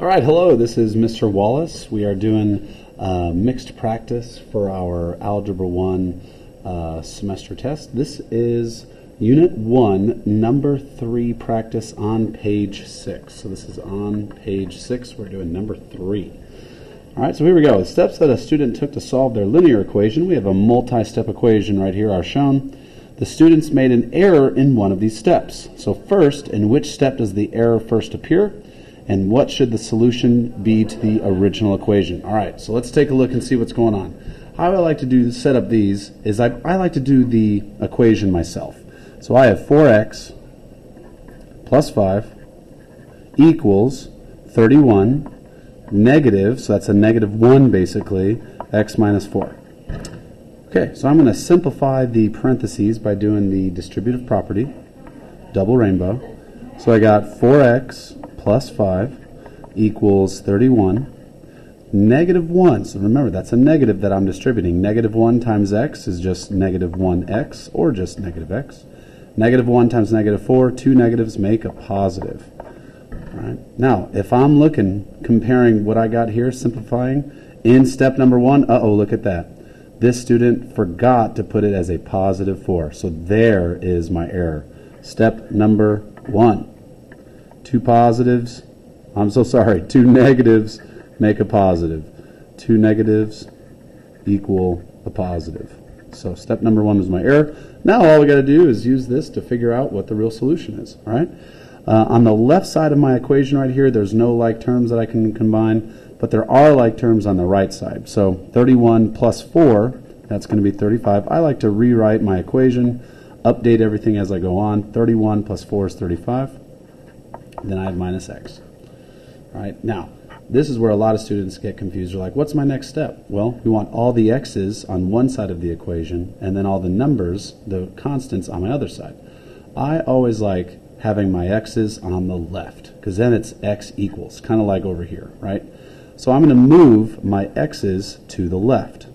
All right, hello, this is Mr. Wallace. We are doing mixed practice for our Algebra 1 semester test. This is Unit 1, Number 3 practice on page 6. So this is on page 6. We're doing number 3. All right, so here we go. The steps that a student took to solve their linear equation. We have a multi-step equation right here are shown. The students made an error in one of these steps. So first, in which step does the error first appear? And what should the solution be to the original equation? All right, so let's take a look and see what's going on. How I like to set up these is I like to do the equation myself. So I have 4x plus 5 equals 31 negative, so that's a negative 1 basically, x minus 4. Okay, so I'm going to simplify the parentheses by doing the distributive property, double rainbow. So I got 4x plus 5 equals 31. Negative 1, so remember that's a negative that I'm distributing. Negative 1 times x is just negative 1x, or just negative x. Negative 1 times negative 4, two negatives make a positive. All right. Now, if I'm comparing what I got here, simplifying, in step number 1, look at that. This student forgot to put it as a positive 4, so there is my error. Step number 1. Two negatives make a positive. Two negatives equal a positive. So step number 1 was my error. Now all we got to do is use this to figure out what the real solution is. All right. On the left side of my equation right here, there's no like terms that I can combine, but there are like terms on the right side. So 31 plus 4, that's going to be 35. I like to rewrite my equation, update everything as I go on. 31 plus 4 is 35. Then I have minus x. All right, now, this is where a lot of students get confused. They're like, what's my next step? Well, we want all the x's on one side of the equation and then all the numbers, the constants, on my other side. I always like having my x's on the left because then it's x equals, kind of like over here, right? So I'm going to move my x's to the left.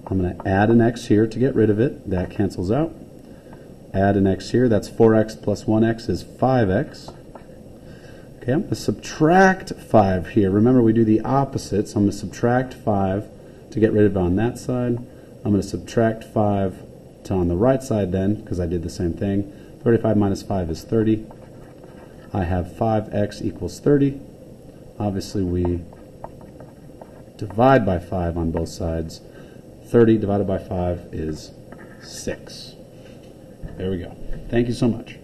I'm going to add an x here to get rid of it. That cancels out. Add an x here. That's 4x plus 1x is 5x. Okay, I'm going to subtract 5 here. Remember, we do the opposite, so I'm going to subtract 5 to get rid of it on that side. I'm going to subtract 5 to on the right side then, because I did the same thing. 35 minus 5 is 30. I have 5x equals 30. Obviously, we divide by 5 on both sides. 30 divided by 5 is 6. There we go. Thank you so much.